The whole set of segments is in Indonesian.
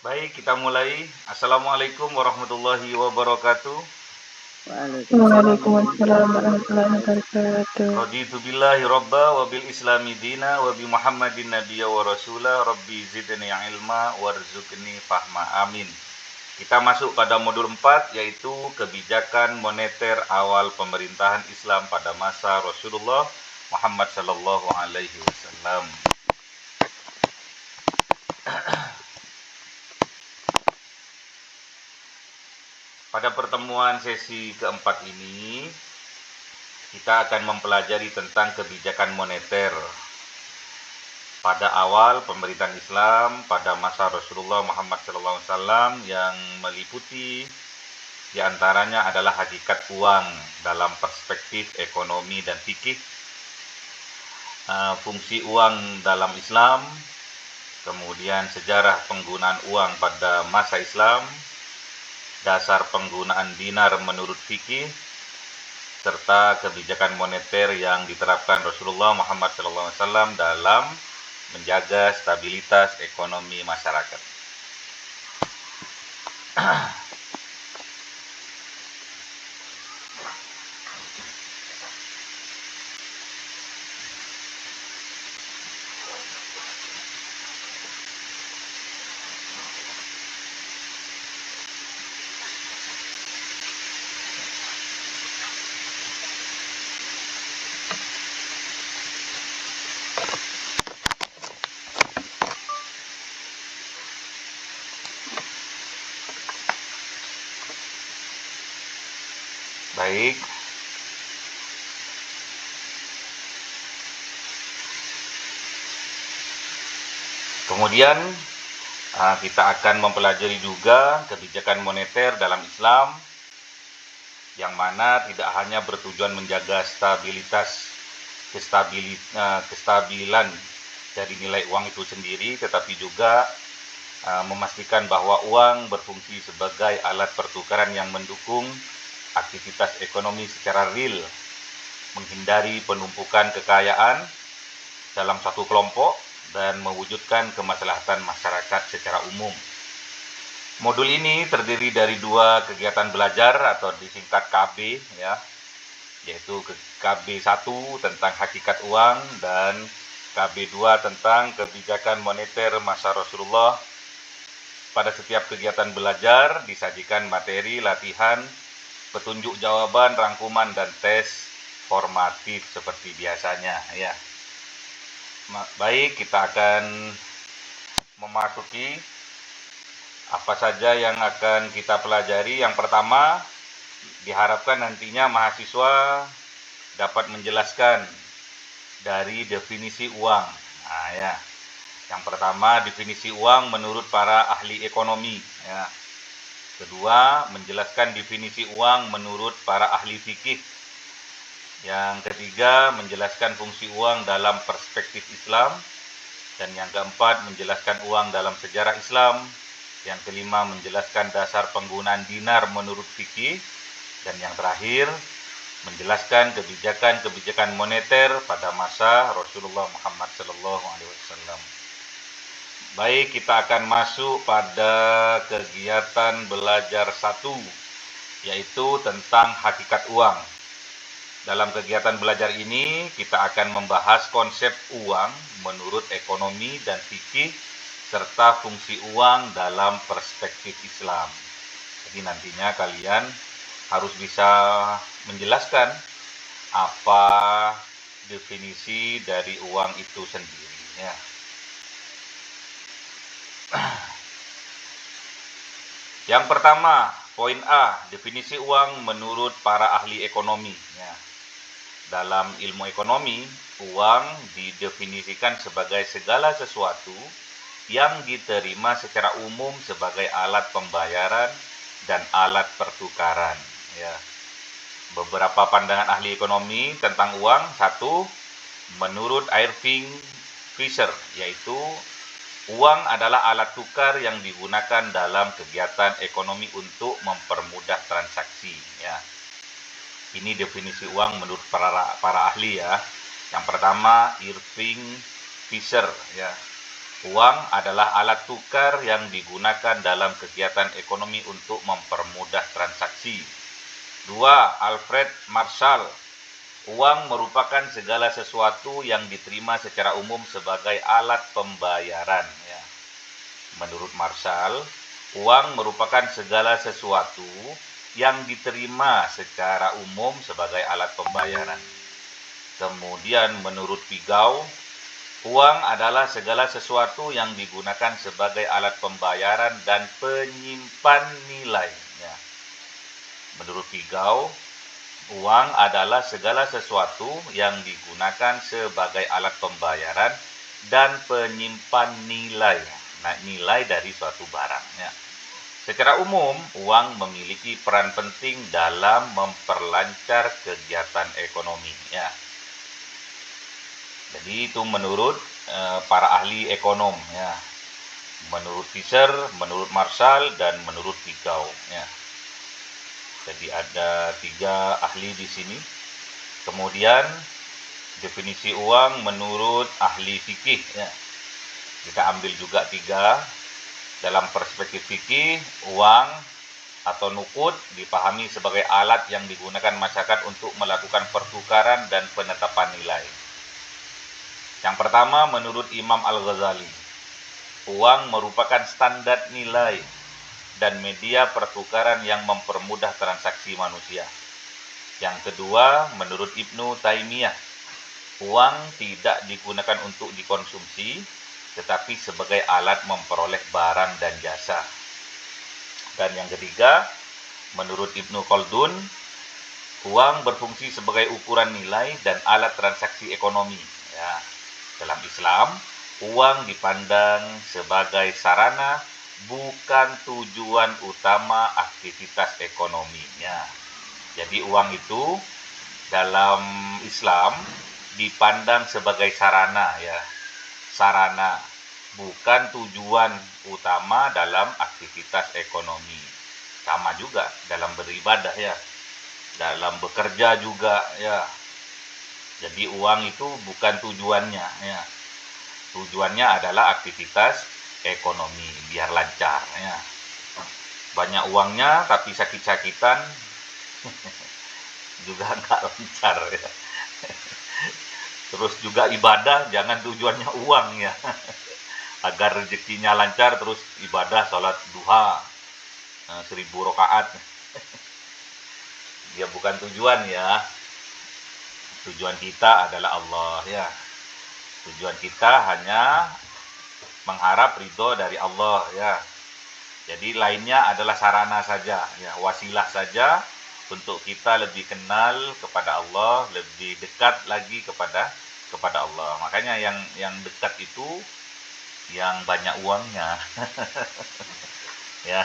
Baik, kita mulai. Assalamualaikum warahmatullahi wabarakatuh. Waalaikumsalam Waalaikumsalam warahmatullahi warahmatullahi wabarakatuh. wabarakatuh. Raditu billahi robba wa bil islami dina wa bi muhammadin nabiyya wa rasula rabbi zidni ilma warzuqni fahma. Amin. Kita masuk pada modul 4, yaitu kebijakan moneter awal pemerintahan Islam pada masa Rasulullah Muhammad sallallahu alaihi wasallam. Pada pertemuan sesi keempat ini, kita akan mempelajari tentang kebijakan moneter pada awal pemerintahan Islam pada masa Rasulullah Muhammad SAW, yang meliputi diantaranya adalah hakikat uang dalam perspektif ekonomi dan fikih, fungsi uang dalam Islam, kemudian sejarah penggunaan uang pada masa Islam, dasar penggunaan dinar menurut fikih, serta kebijakan moneter yang diterapkan Rasulullah Muhammad SAW dalam menjaga stabilitas ekonomi masyarakat. Baik. Kemudian kita akan mempelajari juga kebijakan moneter dalam Islam, yang mana tidak hanya bertujuan menjaga kestabilan dari nilai uang itu sendiri, tetapi juga memastikan bahwa uang berfungsi sebagai alat pertukaran yang mendukung aktivitas ekonomi secara real, menghindari penumpukan kekayaan dalam satu kelompok, dan mewujudkan kemaslahatan masyarakat secara umum. Modul ini terdiri dari 2 kegiatan belajar atau disingkat KB, yaitu KB 1 tentang hakikat uang dan KB 2 tentang kebijakan moneter masa Rasulullah. Pada setiap kegiatan belajar disajikan materi, latihan, petunjuk jawaban, rangkuman, dan tes formatif seperti biasanya, ya. Baik, kita akan memasuki apa saja yang akan kita pelajari. Yang pertama, diharapkan nantinya mahasiswa dapat menjelaskan dari definisi uang. Yang pertama, definisi uang menurut para ahli ekonomi, ya. Kedua, menjelaskan definisi uang menurut para ahli fikih. Yang ketiga, menjelaskan fungsi uang dalam perspektif Islam. Dan yang keempat, menjelaskan uang dalam sejarah Islam. Yang kelima, menjelaskan dasar penggunaan dinar menurut fikih. Dan yang terakhir, menjelaskan kebijakan moneter pada masa Rasulullah Muhammad SAW. Baik, kita akan masuk pada kegiatan belajar 1, yaitu tentang hakikat uang. Dalam kegiatan belajar ini, kita akan membahas konsep uang menurut ekonomi dan fikih, serta fungsi uang dalam perspektif Islam. Jadi nantinya kalian harus bisa menjelaskan apa definisi dari uang itu sendiri, ya. Yang pertama, poin A, definisi uang menurut para ahli ekonomi, ya. Dalam ilmu ekonomi, uang didefinisikan sebagai segala sesuatu yang diterima secara umum sebagai alat pembayaran dan alat pertukaran, ya. Beberapa pandangan ahli ekonomi tentang uang. 1, menurut Irving Fisher, yaitu uang adalah alat tukar yang digunakan dalam kegiatan ekonomi untuk mempermudah transaksi, ya. Ini definisi uang menurut para ahli, ya. Yang pertama, Irving Fisher, ya. Uang adalah alat tukar yang digunakan dalam kegiatan ekonomi untuk mempermudah transaksi. 2. Alfred Marshall. Uang merupakan segala sesuatu yang diterima secara umum sebagai alat pembayaran. Ya. Menurut Marshall, uang merupakan segala sesuatu yang diterima secara umum sebagai alat pembayaran. Kemudian menurut Pigaus, uang adalah segala sesuatu yang digunakan sebagai alat pembayaran dan penyimpan nilai. Ya. Menurut Pigaus, uang adalah segala sesuatu yang digunakan sebagai alat pembayaran dan penyimpan nilai. Nah, nilai dari suatu barang. Ya. Secara umum, uang memiliki peran penting dalam memperlancar kegiatan ekonomi. Ya. Jadi itu menurut para ahli ekonom. Ya. Menurut Fisher, menurut Marshall, dan menurut Pigaus. Ya. Jadi ada 3 ahli di sini. Kemudian definisi uang menurut ahli fikih. Ya. Kita ambil juga 3. Dalam perspektif fikih, uang atau nuqud dipahami sebagai alat yang digunakan masyarakat untuk melakukan pertukaran dan penetapan nilai. Yang pertama, menurut Imam Al-Ghazali, uang merupakan standar nilai dan media pertukaran yang mempermudah transaksi manusia. Yang kedua, menurut Ibnu Taimiyah, uang tidak digunakan untuk dikonsumsi, tetapi sebagai alat memperoleh barang dan jasa. Dan yang ketiga, menurut Ibnu Khaldun, uang berfungsi sebagai ukuran nilai dan alat transaksi ekonomi. Ya. Dalam Islam, uang dipandang sebagai sarana, bukan tujuan utama aktivitas ekonominya. Jadi uang itu dalam Islam dipandang sebagai sarana, ya, sarana, bukan tujuan utama dalam aktivitas ekonomi. Sama juga dalam beribadah, ya, dalam bekerja juga, ya. Jadi uang itu bukan tujuannya, ya. Tujuannya adalah aktivitas ekonomi biar lancar, ya. Banyak uangnya tapi sakit-sakitan juga nggak lancar, ya. Terus juga ibadah jangan tujuannya uang, ya. Agar rezekinya lancar, terus ibadah salat duha 1000 rakaat. Dia bukan tujuan, ya. Tujuan kita adalah Allah, ya. Tujuan kita hanya mengharap ridho dari Allah, ya. Jadi lainnya adalah sarana saja, ya, wasilah saja untuk kita lebih kenal kepada Allah, lebih dekat lagi kepada Allah. Makanya yang dekat itu yang banyak uangnya. Ya.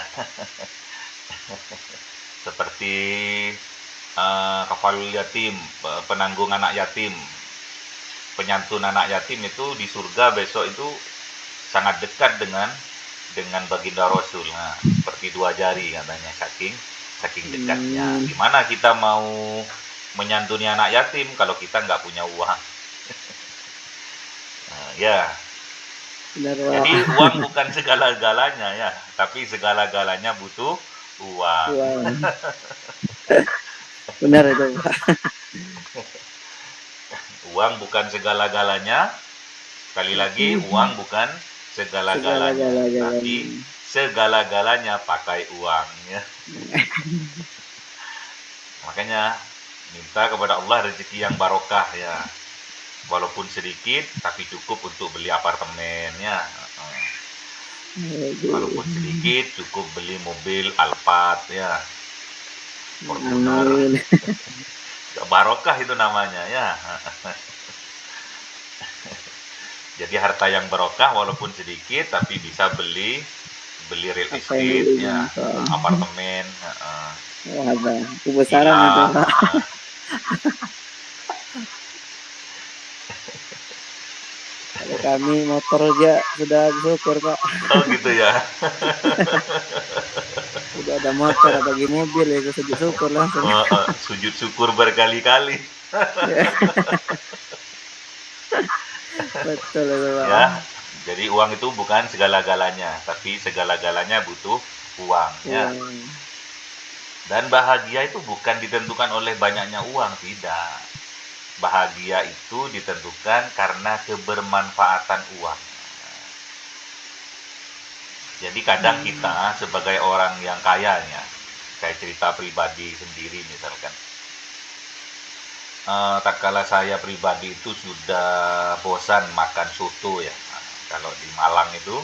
Seperti kafalul yatim, penanggung anak yatim, penyantun anak yatim itu di surga besok itu sangat dekat dengan baginda Rasul. Nah, seperti 2 jari katanya, saking dekatnya. Gimana kita mau menyantuni anak yatim kalau kita nggak punya uang? Nah, ya. Jadi uang bukan segala-galanya, ya, tapi segala-galanya butuh uang. Benar itu, Pak. Uang bukan segala-galanya. Sekali lagi, uang bukan segala-galanya, tapi segala-galanya pakai uang, ya. Makanya minta kepada Allah rezeki yang barokah, ya. Walaupun sedikit tapi cukup untuk beli apartemen, ya. Walaupun sedikit cukup beli mobil Alphard, ya. Fortuner. Barokah itu namanya, ya. Jadi harta yang barokah walaupun sedikit tapi bisa beli real estate, ya, apartemen, kebesaran itu, Pak. Kalau kami motor aja sudah syukur, Pak. Oh gitu, ya. Sudah ada motor, apalagi mobil, ya sujud syukur langsung. Sujud syukur berkali-kali. Betul itu, Pak. Ya, Jadi uang itu bukan segala-galanya, tapi segala-galanya butuh uang. Ya. Uang. Dan bahagia itu bukan ditentukan oleh banyaknya uang, tidak. Bahagia itu ditentukan karena kebermanfaatan uang. Jadi kadang kita sebagai orang yang kayanya, kayak cerita pribadi sendiri misalkan, tatkala saya pribadi itu sudah bosan makan soto ya. Kalau di Malang itu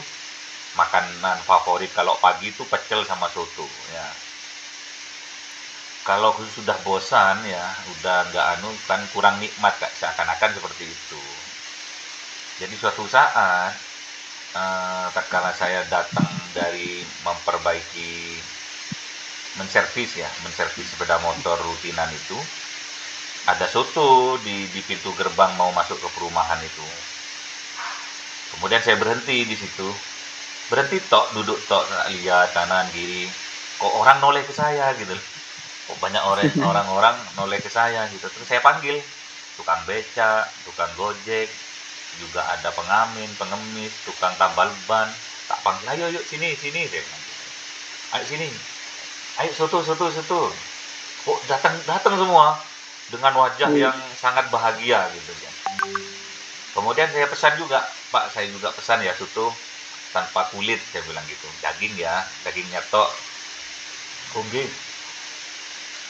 makanan favorit kalau pagi itu pecel sama soto ya. Kalau sudah bosan ya, udah nggak kan kurang nikmat Kak, seakan-akan seperti itu. Jadi suatu saat tatkala saya datang dari menservis sepeda motor rutinan itu, ada soto di pintu gerbang mau masuk ke perumahan itu. Kemudian saya berhenti di situ. Berhenti tok, duduk tok, lihat kanan kiri. Kok orang noleh ke saya gitu. Kok banyak orang-orang noleh ke saya gitu. Terus saya panggil tukang beca, tukang gojek, juga ada pengamen, pengemis, tukang tambal ban. Tak panggil, ayo yuk sini saya bilang gitu. Ayo sini. Ayo soto. Kok datang semua dengan wajah yang sangat bahagia gitu kan. Kemudian saya pesan juga, Pak, saya juga pesan ya soto tanpa kulit, saya bilang gitu. Dagingnya tok. Oke.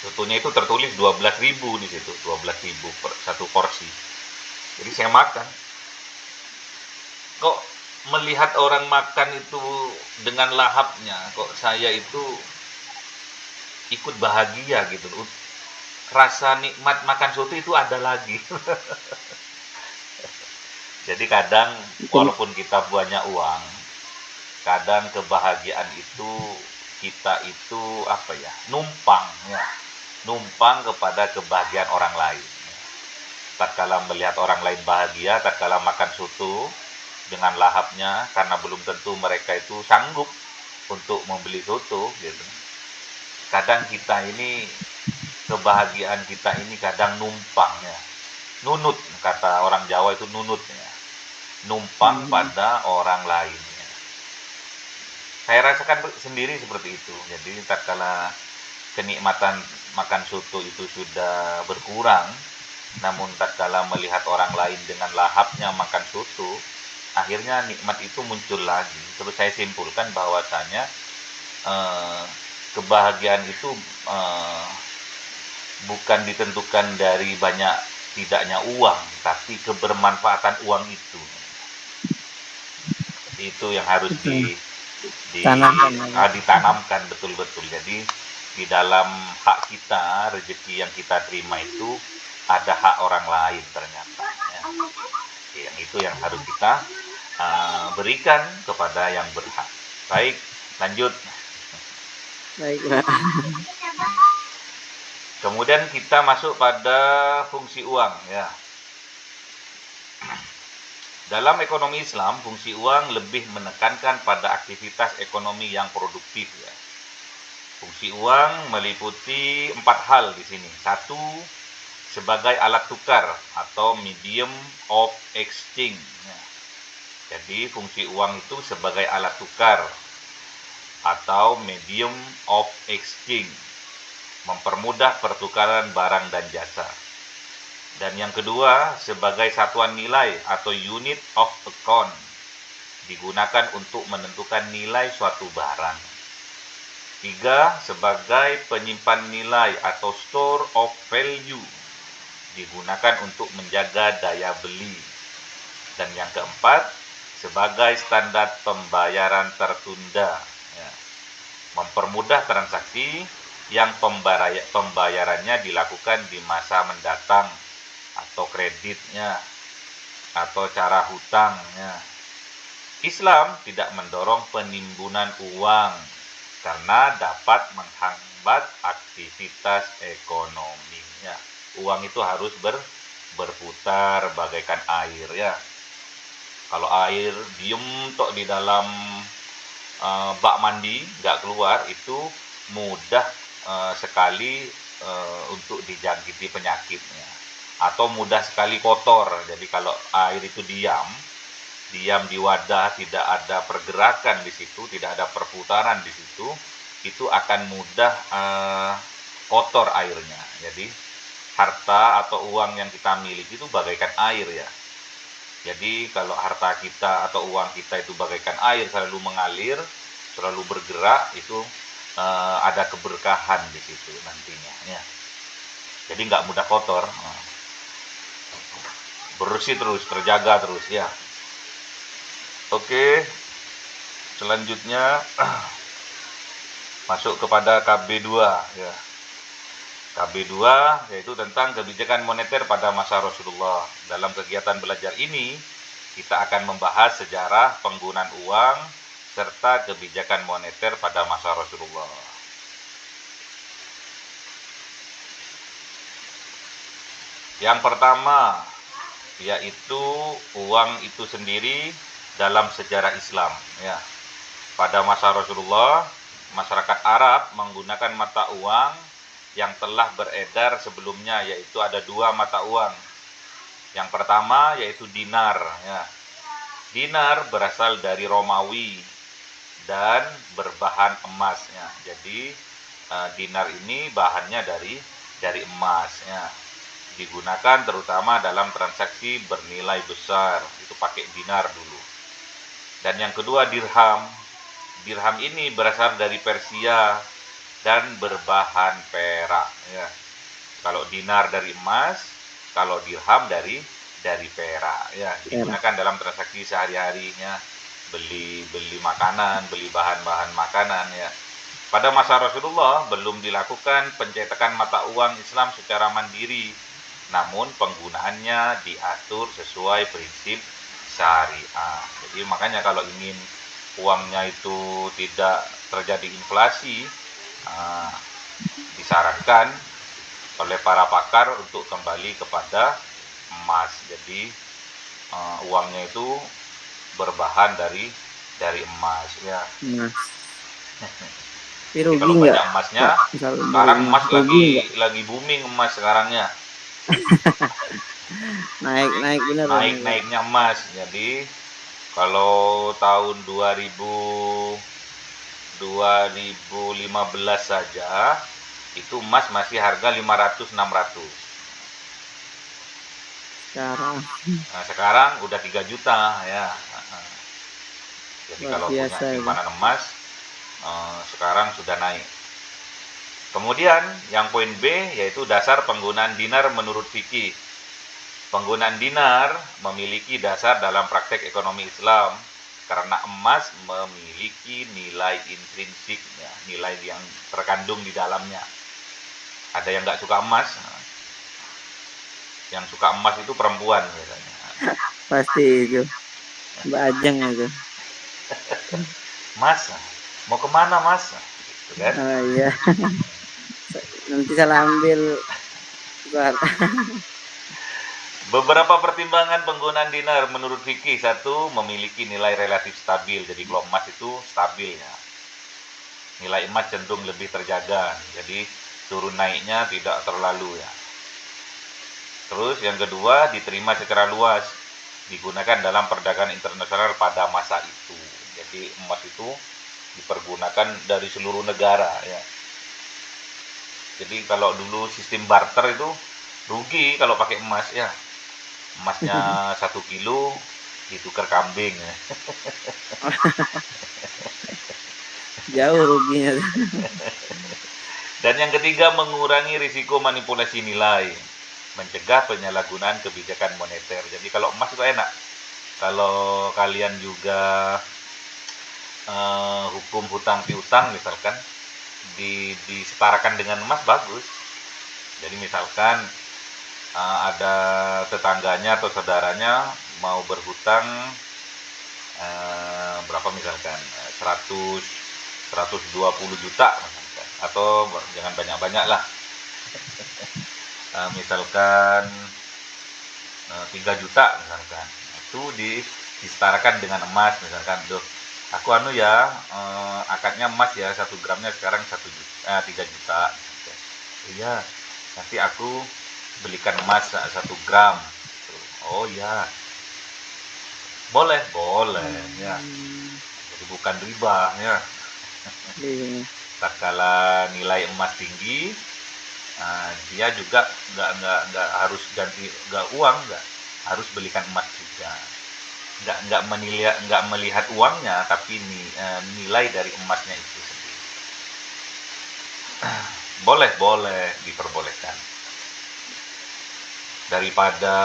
Sotonya itu tertulis 12.000 di situ, 12.000 per satu porsi. Jadi saya makan. Kok melihat orang makan itu dengan lahapnya, kok saya itu ikut bahagia gitu. Rasa nikmat makan soto itu ada lagi. Jadi kadang walaupun kita banyak uang, kadang kebahagiaan itu kita itu numpang kepada kebahagiaan orang lain. Tatkala melihat orang lain bahagia, tatkala makan soto dengan lahapnya, karena belum tentu mereka itu sanggup untuk membeli soto gitu. Kadang kita ini, kebahagiaan kita ini kadang numpang ya. Nunut, kata orang Jawa itu nunut ya. Numpang pada orang lain. Saya rasakan sendiri seperti itu. Jadi tatkala kenikmatan makan soto itu sudah berkurang, namun tatkala melihat orang lain dengan lahapnya makan soto, akhirnya nikmat itu muncul lagi. Terus saya simpulkan bahwasanya kebahagiaan itu bukan ditentukan dari banyak tidaknya uang, tapi kebermanfaatan uang itu. Itu yang harus ditanamkan betul-betul. Jadi di dalam hak kita, rezeki yang kita terima itu ada hak orang lain ternyata. Ya. Yang itu yang harus kita berikan kepada yang berhak. Baik, lanjut. Baik, Pak. Kemudian kita masuk pada fungsi uang ya. Dalam ekonomi Islam, fungsi uang lebih menekankan pada aktivitas ekonomi yang produktif ya. Fungsi uang meliputi 4 hal di sini. 1, sebagai alat tukar atau medium of exchange. Ya. Jadi fungsi uang itu sebagai alat tukar atau medium of exchange, mempermudah pertukaran barang dan jasa. Dan yang kedua, sebagai satuan nilai atau unit of account, digunakan untuk menentukan nilai suatu barang. 3, sebagai penyimpan nilai atau store of value, digunakan untuk menjaga daya beli. Dan yang keempat, sebagai standar pembayaran tertunda, ya, mempermudah transaksi yang pembayarannya dilakukan di masa mendatang, atau kreditnya, atau cara hutangnya. Islam tidak mendorong penimbunan uang karena dapat menghambat aktivitas ekonominya. Uang itu harus berputar bagaikan air ya. Kalau air diem tok di dalam bak mandi nggak keluar, itu mudah sekali untuk dijangkiti penyakitnya, atau mudah sekali kotor. Jadi kalau air itu diam diam di wadah, tidak ada pergerakan di situ, tidak ada perputaran di situ, itu akan mudah kotor airnya. Jadi harta atau uang yang kita miliki itu bagaikan air ya. Jadi kalau harta kita atau uang kita itu bagaikan air, selalu mengalir, selalu bergerak, itu ada keberkahan di situ nantinya ya. Jadi nggak mudah kotor, bersih terus, terjaga terus ya. Oke, selanjutnya masuk kepada KB2 ya. KB2 yaitu tentang kebijakan moneter pada masa Rasulullah. Dalam kegiatan belajar ini, kita akan membahas sejarah penggunaan uang serta kebijakan moneter pada masa Rasulullah. Yang pertama, yaitu uang itu sendiri dalam sejarah Islam ya. Pada masa Rasulullah, masyarakat Arab menggunakan mata uang yang telah beredar sebelumnya, yaitu ada dua mata uang. Yang pertama yaitu dinar ya. Dinar berasal dari Romawi dan berbahan emas ya. Jadi dinar ini bahannya dari emas ya. Digunakan terutama dalam transaksi bernilai besar, itu pakai dinar dulu. Dan yang kedua dirham. Dirham ini berasal dari Persia dan berbahan perak ya. Kalau dinar dari emas, kalau dirham dari perak ya. Digunakan dalam transaksi sehari-harinya, beli makanan, beli bahan-bahan makanan ya. Pada masa Rasulullah belum dilakukan pencetakan mata uang Islam secara mandiri, namun penggunaannya diatur sesuai prinsip syariah. Jadi makanya kalau ingin uangnya itu tidak terjadi inflasi, disarankan oleh para pakar untuk kembali kepada emas. Jadi uangnya itu berbahan dari emas ya. Jadi kalau banyak emasnya, sekarang emas lagi booming emas sekarangnya. naiknya emas. Jadi kalau tahun 2015 saja itu emas masih harga 500-600. Sekarang udah 3 juta ya. Jadi kalau punya simpanan emas sekarang sudah naik. Kemudian yang poin B yaitu dasar penggunaan dinar menurut fikih. Penggunaan dinar memiliki dasar dalam praktek ekonomi Islam karena emas memiliki nilai intrinsik ya, nilai yang terkandung di dalamnya. Ada yang nggak suka emas, yang suka emas itu perempuan biasanya. Pasti itu Mbak Ajeng itu. Mas, mau kemana Mas? Gitu kan? Oh iya. Nanti salah ambil. Beberapa pertimbangan penggunaan dinar menurut fikih. Satu, memiliki nilai relatif stabil. Jadi kalau emas itu stabil ya. Nilai emas cenderung lebih terjaga. Jadi turun naiknya tidak terlalu ya. Terus yang kedua, diterima secara luas. Digunakan dalam perdagangan internasional pada masa itu. Jadi emas itu dipergunakan dari seluruh negara ya. Jadi kalau dulu sistem barter itu rugi kalau pakai emas ya. Emasnya 1 kilo ditukar kambing ya. Jauh ruginya. Dan yang ketiga, mengurangi risiko manipulasi nilai, mencegah penyalahgunaan kebijakan moneter. Jadi kalau emas itu enak. Kalau kalian juga hukum hutang piutang misalkan disetarakan dengan emas, bagus. Jadi misalkan ada tetangganya atau saudaranya mau berhutang berapa misalkan 120 juta misalkan, atau jangan banyak-banyak lah. Misalkan 3 juta misalkan, itu disetarakan dengan emas misalkan. Aku akadnya emas ya, 1 gramnya sekarang 3 juta. Iya, nanti aku belikan emas 1 gram. Oh iya, Boleh, boleh ya. Jadi bukan riba ya. Iya. Tak kala nilai emas tinggi, dia juga nggak harus ganti, nggak uang, nggak harus belikan emas juga. Nggak melihat uangnya, tapi nilai dari emasnya itu sendiri. Boleh diperbolehkan. Daripada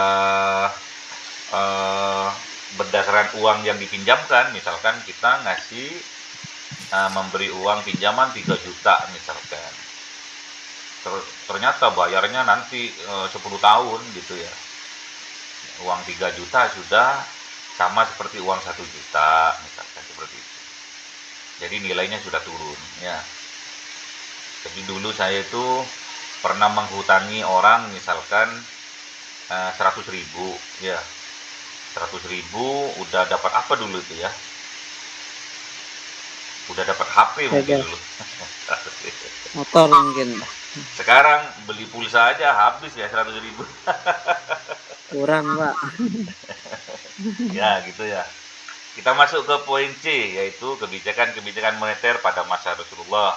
berdasarkan uang yang dipinjamkan, misalkan kita memberi uang pinjaman 3 juta misalkan. Ternyata bayarnya nanti 10 tahun gitu ya. Uang 3 juta sudah sama seperti uang 1 juta misalkan, seperti itu. Jadi nilainya sudah turun ya. Jadi dulu saya itu pernah menghutangi orang misalkan 100.000 ya. 100.000 udah dapat apa dulu itu ya? Udah dapat HP mungkin dulu. Motor mungkin. Sekarang beli pulsa aja habis ya 100.000. Kurang, Pak. Ya gitu ya. Kita masuk ke poin C, yaitu kebijakan-kebijakan moneter pada masa Rasulullah.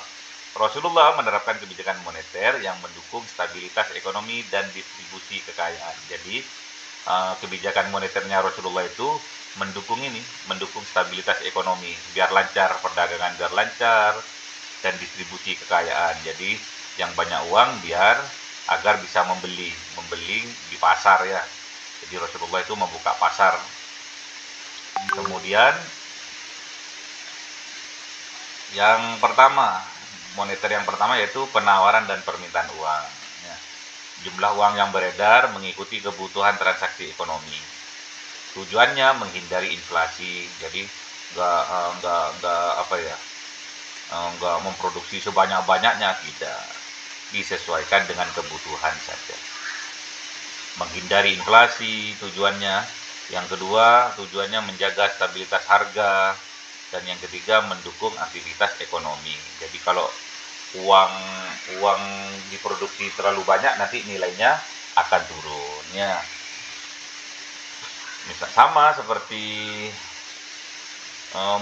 Rasulullah menerapkan kebijakan moneter yang mendukung stabilitas ekonomi dan distribusi kekayaan. Jadi kebijakan moneternya Rasulullah itu mendukung stabilitas ekonomi, biar lancar perdagangan, biar lancar, dan distribusi kekayaan. Jadi yang banyak uang agar bisa membeli di pasar ya. Jadi Rasulullah itu membuka pasar. Kemudian moneter yang pertama yaitu penawaran dan permintaan uang. Ya. Jumlah uang yang beredar mengikuti kebutuhan transaksi ekonomi. Tujuannya menghindari inflasi. Jadi nggak memproduksi sebanyak-banyaknya, tidak, disesuaikan dengan kebutuhan saja. Menghindari inflasi tujuannya. Yang kedua, tujuannya menjaga stabilitas harga. Dan yang ketiga, mendukung aktivitas ekonomi. Jadi kalau uang diproduksi terlalu banyak, nanti nilainya akan turun ya. Misal sama seperti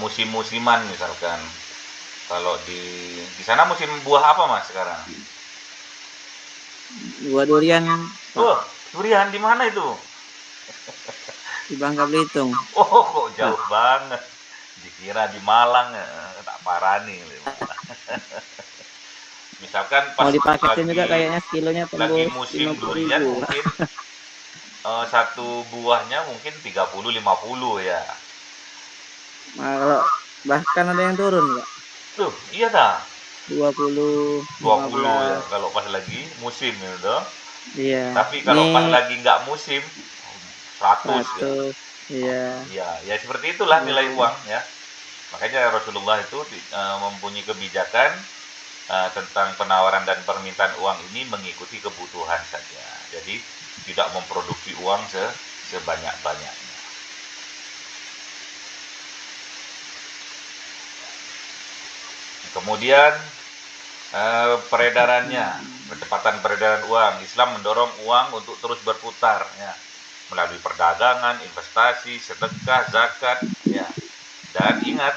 musim-musiman misalkan. Kalau di sana musim buah apa Mas sekarang? Buah durian, Pak. Oh, durian di mana itu? Di Bangka Belitung. Oh, kok jauh banget. Dikira di Malang, tak parani. Misalkan pas Mau dipaketin juga lagi kayaknya kilonya tembus musim 50.000. durian mungkin satu buahnya mungkin 30-50 ya. Nah, kalau bahkan ada yang turun, Pak. Tuh, iya dah. 20, 20 ya 15. kalau pas lagi musim gitu. Iya. Tapi kalau pas Ini lagi nggak musim 100 ya. 100. Iya. Ya seperti itulah nilai 20. uang ya. Makanya Rasulullah itu mempunyai kebijakan tentang penawaran dan permintaan uang ini mengikuti kebutuhan saja. Jadi tidak memproduksi uang sebanyak-banyaknya. Kemudian peredarannya, kecepatan peredaran uang. Islam mendorong uang untuk terus berputar ya, melalui perdagangan, investasi, sedekah, zakat ya. Dan ingat,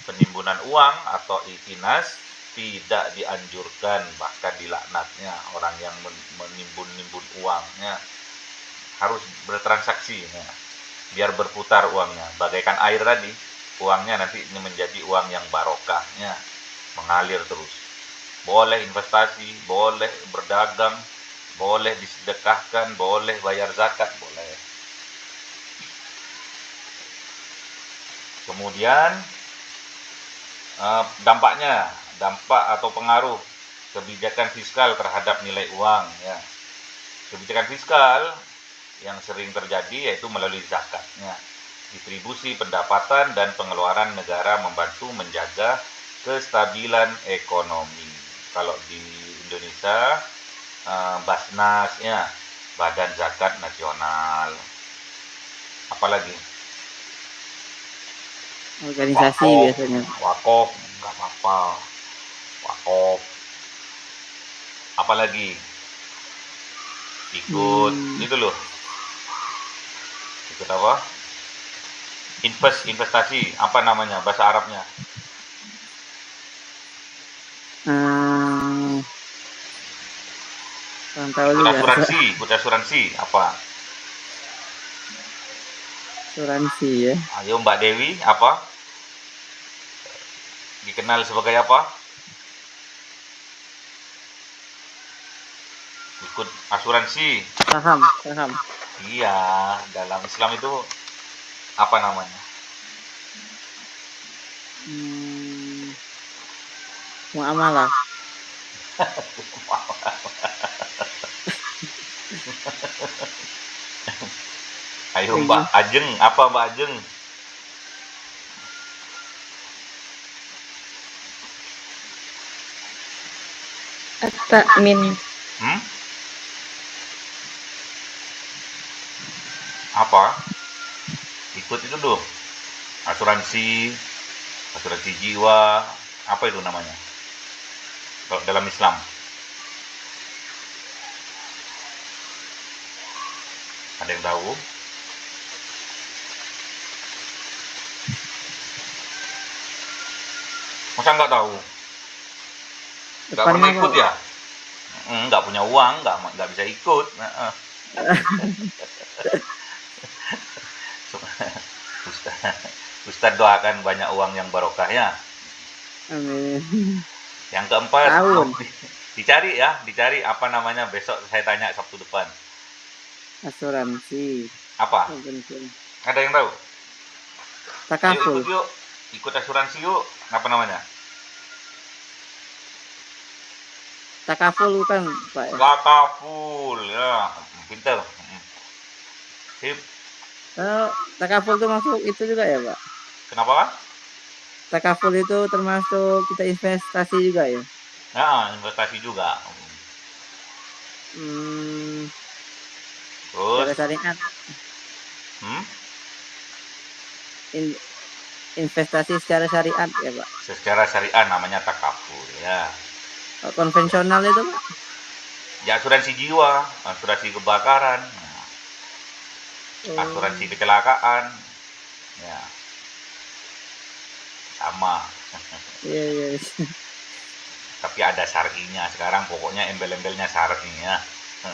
penimbunan uang atau iltinas tidak dianjurkan, bahkan dilaknatnya orang yang menimbun uangnya. Harus bertransaksi ya, biar berputar uangnya. Bagaikan air tadi, uangnya nanti menjadi uang yang barokahnya, mengalir terus. Boleh investasi, boleh berdagang, boleh disedekahkan, boleh bayar zakat, boleh. Kemudian dampak atau pengaruh kebijakan fiskal terhadap nilai uang ya. Kebijakan fiskal yang sering terjadi yaitu melalui zakatnya. Distribusi pendapatan dan pengeluaran negara membantu menjaga kestabilan ekonomi. Kalau di Indonesia Basnas ya, Badan Zakat Nasional. Apalagi Organisasi biasanya. Wakaf, nggak apa-apa. Wakaf. Apalagi ikut itu loh. Ikut apa? Investasi, apa namanya bahasa Arabnya? Kurang tahu juga. Ikut asuransi apa? Asuransi ya. Ayo Mbak Dewi, apa? Dikenal sebagai apa? Ikut asuransi. Saham. Iya, dalam Islam itu apa namanya? Muamalah. Ayo Mbak Ajeng, apa Mbak Ajeng? At-ta'min. Apa? Ikut itu dulu. Asuransi jiwa, apa itu namanya? Kalau dalam Islam. Ada yang tahu? Masa nggak tahu? Nggak pernah ikut ya? Nggak punya uang, nggak bisa ikut. Ustaz doakan banyak uang yang barokah ya. Amin. Yang keempat, dicari apa namanya, besok saya tanya Sabtu depan. Asuransi. Apa? Ada yang tahu? Takaful. Ayo ikut asuransi yuk. Apa namanya? Takaful bukan Pak? Takaful ya, pinter. Sip. Takaful itu masuk itu juga ya Pak? Kenapa Pak? Takaful itu termasuk kita investasi juga ya? Ya, investasi juga. Terus? Secara syariat. Investasi secara syariat ya Pak? Secara syariat namanya takaful ya. Konvensional itu Pak? Ya asuransi jiwa, asuransi kebakaran, asuransi kecelakaan, ya sama. Iya. Tapi ada syar'inya sekarang, pokoknya embel-embelnya syar'inya.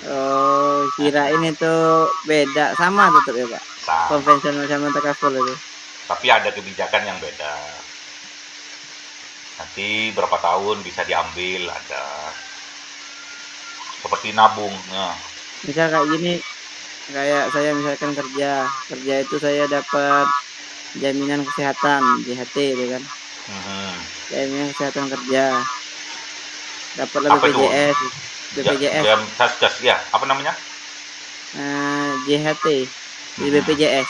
Oh, kirain itu beda, sama tetap ya Pak? Sama. Konvensional sama takaful itu. Tapi ada kebijakan yang beda. Nanti berapa tahun bisa diambil, ada seperti nabung ya. Misal kayak gini, kayak saya misalkan kerja itu saya dapat jaminan kesehatan JHT itu kan. Jaminan kesehatan kerja, dapat BPJS Kas ya, apa namanya? JHT di BPJS.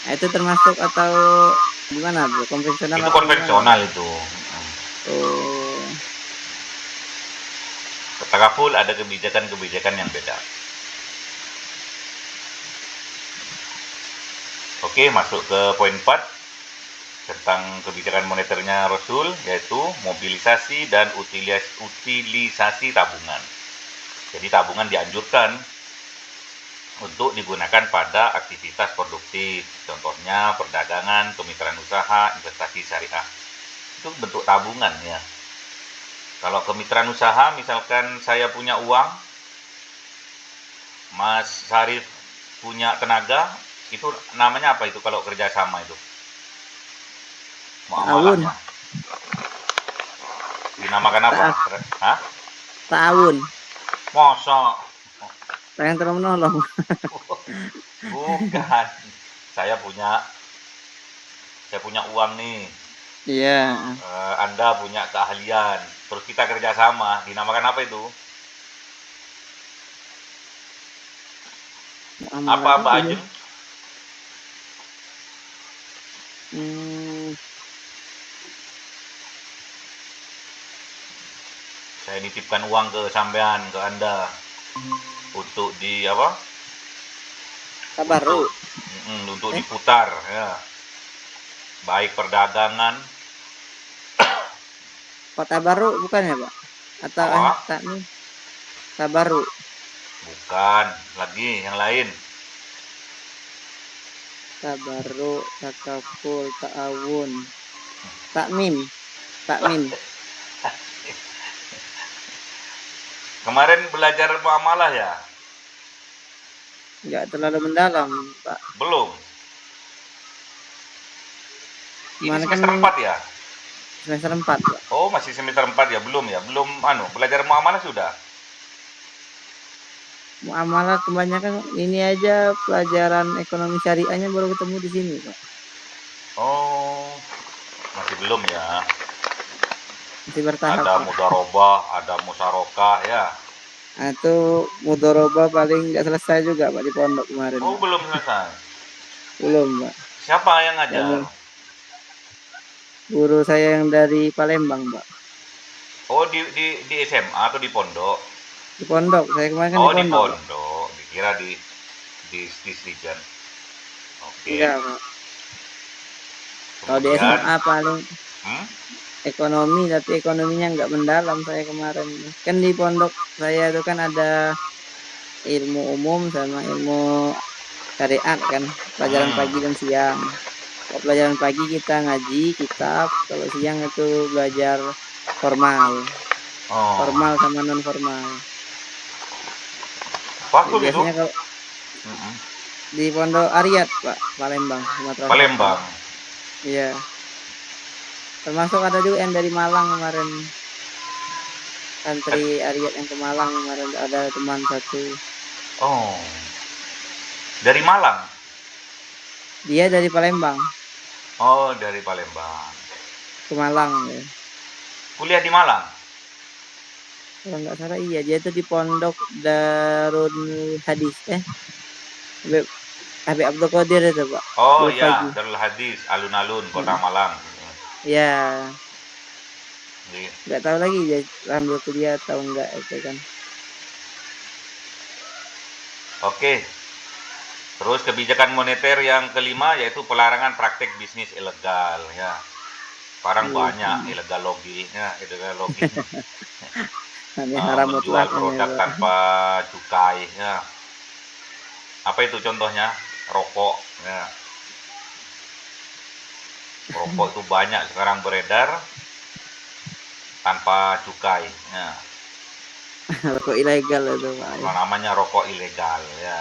Itu termasuk atau gimana Bu? Konvensional? Itu konvensional itu. Takaful ada kebijakan yang beda. Oke, masuk ke poin 4 tentang kebijakan moneternya Rasul, yaitu mobilisasi dan utilisasi tabungan. Jadi tabungan dianjurkan untuk digunakan pada aktivitas produktif, contohnya perdagangan, kemitraan usaha, investasi syariah. Itu bentuk tabungan ya. Kalau kemitraan usaha, misalkan saya punya uang, Mas Sarif punya tenaga, itu namanya apa itu kalau kerjasama itu? Muamalahnya. Dinamakan apa? Hah? Ta'awun. Masa? Pengen tolong menolong. Bukan. Saya punya uang nih. Iya. Anda punya keahlian. Terus kita kerjasama. Dinamakan apa itu? Apa Mbak Ajeng? Saya nitipkan uang ke sampean, ke Anda. Untuk di apa? Tabarruk. Untuk diputar ya. Baik perdagangan. Pak tabarruk bukan ya Pak? Atau tabarruk? Bukan, lagi yang lain. tabarruk, takaful, ta'awun, takmin, takmin. Kemarin belajar muamalah ya? Nggak terlalu mendalam, Pak. Belum. Ini Kemarin kan semester 4 ya? semester 4, Pak. Oh, masih semester 4 ya? Belum ya? Belum belajar muamalah sudah? Muamalah kebanyakan ini aja pelajaran ekonomi syariahnya baru ketemu di sini, Pak. Oh, masih belum ya? Masih bertahap, Ada Pak. mudharabah, ada musyarakah ya? Nah, itu mudharabah paling nggak selesai juga, Pak, di pondok kemarin, Oh, Pak. belum selesai. Belum, Pak. Siapa yang ngajar? Guru saya yang dari Palembang, Pak. Oh, di SMA atau di pondok? Di pondok. Saya kemarin kan di Oh, di pondok, Pak. pondok. Dikira di Srijan. Oke. Enggak, Pak. Kalau di Kemudian, SMA paling hmm? ekonomi, tapi ekonominya nggak mendalam saya kemarin. Kan di pondok saya itu kan ada ilmu umum sama ilmu syariat kan, pelajaran pagi dan Hmm. siang. Kalau pelajaran pagi kita ngaji kitab, kalau siang itu belajar formal, formal Oh, sama non formal. bagus itu. Biasanya kalau Mm-mm. di Pondok Ariat, Pak, Palembang, Sumatera Selatan. Palembang. Iya, termasuk ada juga yang dari Malang kemarin, santri Ariat yang ke Malang kemarin ada teman satu. Oh, dari Malang. Dia dari Palembang Oh, dari Palembang. ke Malang ya. Kuliah di Malang. Kalau nggak salah iya, dia itu di Pondok Darul Hadis, Habib Habib Abdul Qadir itu, Pak. Oh Bulfagi. ya, Darul Hadis, alun-alun Kota Heeh. Malang. Ya, Jadi, nggak tahu lagi dia ambil kuliah atau enggak itu kan. oke. Terus kebijakan moneter yang kelima yaitu pelarangan praktek bisnis ilegal ya. Sekarang banyak Hmm. illegal logging ya, illegal logging. Ini haram Menjual mutlak ini, produk Pak. tanpa cukai ya. Apa itu contohnya? Rokok ya. Rokok itu banyak sekarang beredar tanpa cukai ya. Rokok ilegal itu, Pak. Namanya rokok ilegal ya.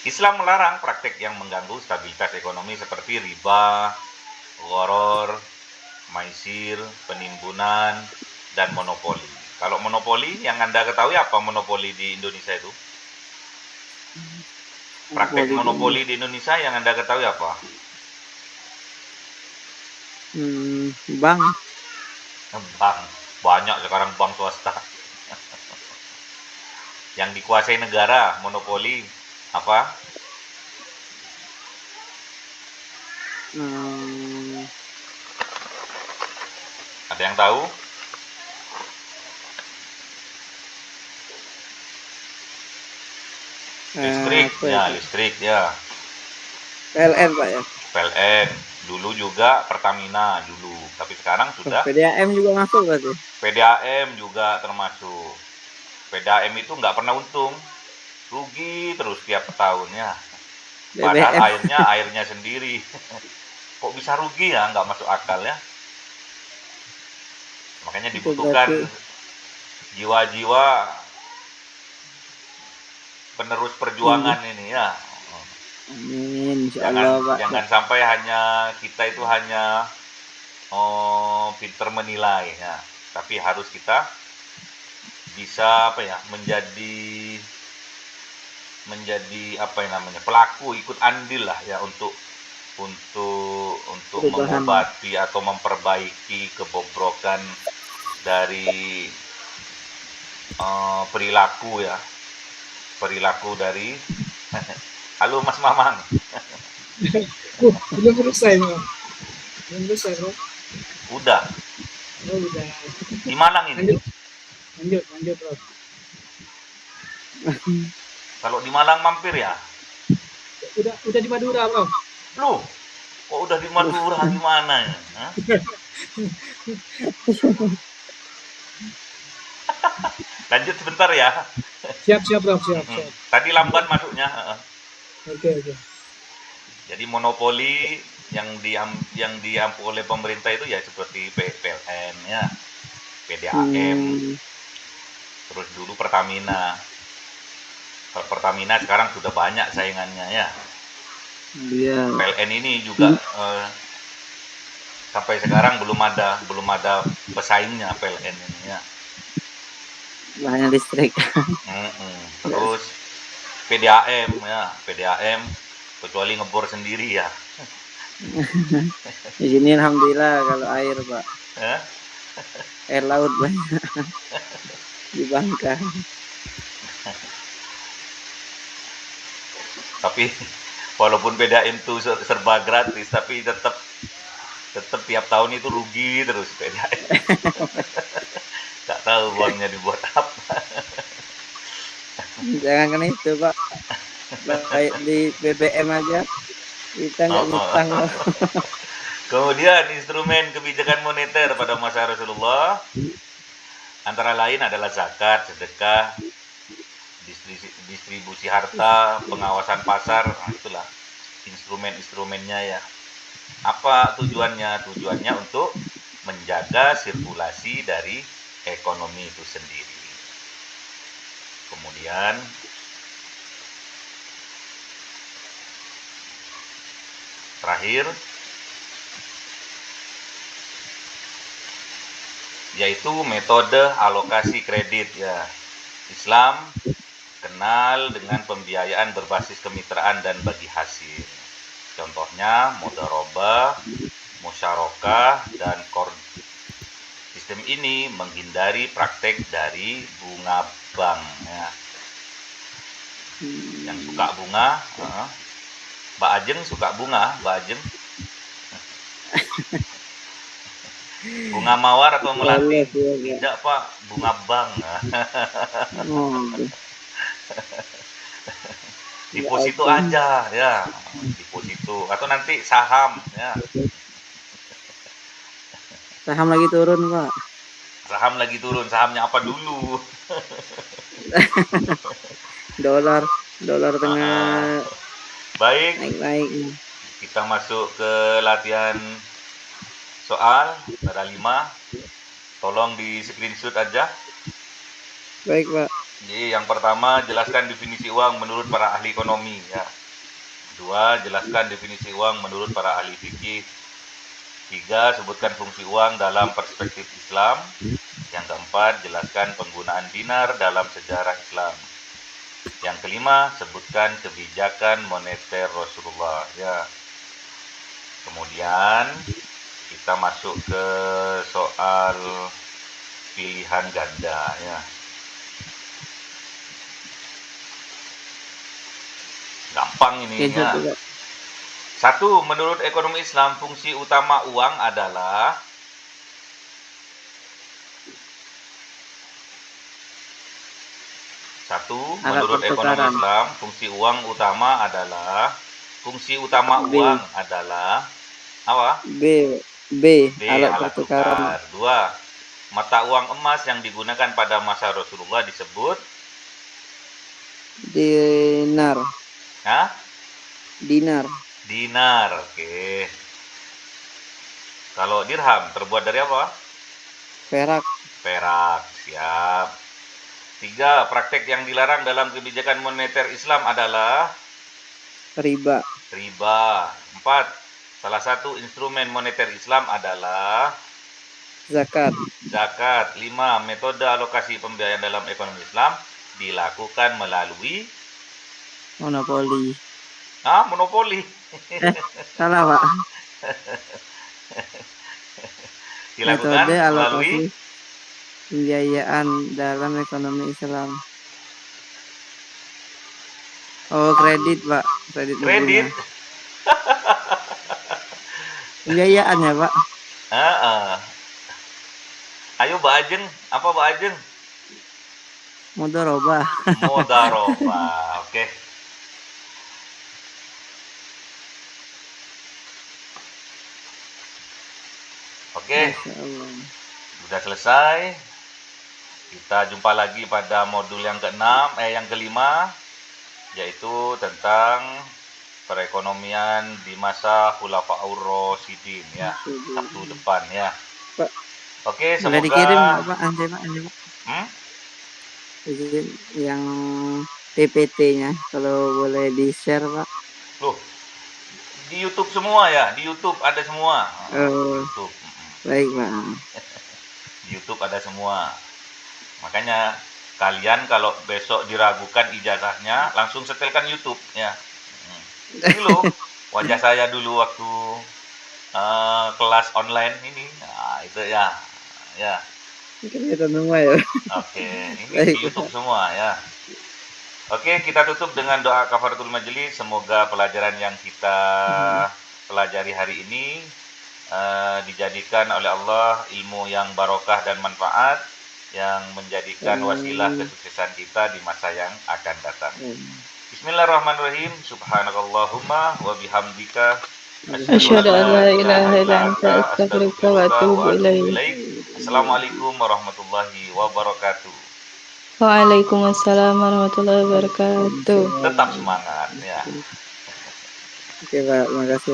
Islam melarang praktek yang mengganggu stabilitas ekonomi seperti riba, gharar, maisir, penimbunan, dan monopoli. Kalau monopoli, yang Anda ketahui apa monopoli di Indonesia itu? Praktek Monopoli ini. monopoli di Indonesia yang Anda ketahui apa? Bank. Bank. Banyak sekarang bank swasta. Yang dikuasai negara, monopoli apa? Hmm, Ada yang tahu? Listrik, apa ya itu? listrik ya. PLN, Pak ya. PLN, dulu juga Pertamina dulu, tapi sekarang Oh, sudah PDAM juga masuk berarti. PDAM juga termasuk. PDAM itu nggak pernah untung, rugi terus tiap tahunnya. Padahal BBM. airnya sendiri. Kok bisa rugi ya? Nggak masuk akal ya. Makanya Itu dibutuhkan berarti. jiwa-jiwa penerus Ini. perjuangan ini ya. Amin, insya Jangan Allah, Pak. jangan sampai hanya kita itu hanya pinter menilai ya, tapi harus kita bisa apa ya menjadi apa yang namanya pelaku ikut andil lah ya untuk Perubahan. mengobati atau memperbaiki kebobrokan dari perilaku dari halo Mas Mamang. Belum selesai, Bro. Belum selesai, Bro. Udah Oh, udah. di Malang ini. Lanjut, Bro. Kalau di Malang mampir ya. Udah di Madura, Bro. Loh, kok udah di Madura gimana ya? Hah? Lanjut sebentar ya. Siap, Bro. Siap. Tadi lambat masuknya. Oke. Jadi monopoli yang diampu oleh pemerintah itu ya seperti PLN ya, PDAM, terus dulu Pertamina. Kalau Pertamina sekarang sudah banyak saingannya ya. Iya. PLN ini juga sampai sekarang belum ada pesaingnya PLN ini ya. Bahannya listrik. Terus PDAM ya, PDAM kecuali ngebor sendiri ya. Di sini alhamdulillah kalau air, Pak. Air laut banyak di Bangka. Tapi walaupun PDAM itu serba gratis, tapi tetap tiap tahun itu rugi terus PDAM. Tak tahu uangnya dibuat apa. Jangan kan itu, Pak. Baik di BBM aja kita nggak ngutang. Kemudian instrumen kebijakan moneter pada masa Rasulullah antara lain adalah zakat, sedekah, distribusi harta, pengawasan pasar. Nah, itulah instrumen-instrumennya ya. Apa tujuannya? Tujuannya untuk menjaga sirkulasi dari ekonomi itu sendiri. Kemudian terakhir yaitu metode alokasi kredit ya. Islam kenal dengan pembiayaan berbasis kemitraan dan bagi hasil. Contohnya mudharabah, musyarakah, dan qard. Sistem ini menghindari praktek dari bunga bank ya. Yang suka bunga, Mbak Ajeng suka bunga, Mbak Ajeng. Bunga mawar atau melati? Tidak, Pak, bunga bank. Deposito aja ya, deposito atau nanti saham ya. Saham lagi turun, Pak. Saham lagi turun, sahamnya apa dulu? dolar tengah baik, naik. kita masuk ke latihan soal ada 5. Tolong di screenshot aja. Baik, Pak. Jadi yang pertama, jelaskan definisi uang menurut para ahli ekonomi ya. 2, jelaskan definisi uang menurut para ahli fikih. 3, sebutkan fungsi uang dalam perspektif Islam. Yang keempat, jelaskan penggunaan dinar dalam sejarah Islam. Yang kelima, sebutkan kebijakan moneter Rasulullah ya. Kemudian kita masuk ke soal pilihan ganda ya. Gampang ini ya. 1, menurut ekonomi Islam fungsi utama uang adalah menurut ekonomi Islam fungsi utama uang adalah apa? B. Alat tukar. 2, mata uang emas yang digunakan pada masa Rasulullah disebut dinar. Dinar. Oke. Kalau dirham terbuat dari apa? Perak. Siap. 3, praktek yang dilarang dalam kebijakan moneter Islam adalah riba. 4, salah satu instrumen moneter Islam adalah zakat. 5, metode alokasi pembiayaan dalam ekonomi Islam dilakukan melalui monopoli. Monopoli. Salah, Pak. Dilakukan metode melalui pembiayaan dalam ekonomi Islam. Oh, kredit, Pak. Kredit. Pembiayaan ya, Pak. Ayo Mbak Ajeng, apa Mbak Ajeng? Mudharabah. Oke. Sudah selesai. Kita jumpa lagi pada modul yang ke-5, yaitu tentang perekonomian di masa Khulafaur Rasyidin ya, Sabtu depan ya. Pak, Oke, boleh semoga dikirim nggak Pak? Nanti Pak, ini Pak. Yang PPT-nya kalau boleh di-share Pak. Loh, di YouTube semua ya, di YouTube ada semua. YouTube. Baik Pak. Di YouTube ada semua. Makanya kalian kalau besok diragukan ijazahnya, langsung setelkan YouTube ya. Ini loh wajah saya dulu waktu kelas online ini. Nah, itu ya. Ya. Kelihatan semua ya. Oke, ini di YouTube semua ya. Oke, kita tutup dengan doa kafaratul majelis. Semoga pelajaran yang kita pelajari hari ini dijadikan oleh Allah ilmu yang barokah dan manfaat, yang menjadikan wasilah kesuksesan kita di masa yang akan datang. Bismillahirrahmanirrahim. Subhanakallahumma wa bihamdika asyhadu an la ilaha illa anta astaghfiruka wa atubu ilaik. Assalamualaikum warahmatullahi wabarakatuh. Waalaikumsalam warahmatullahi wabarakatuh. Tetap semangat ya. Oke Pak, makasih.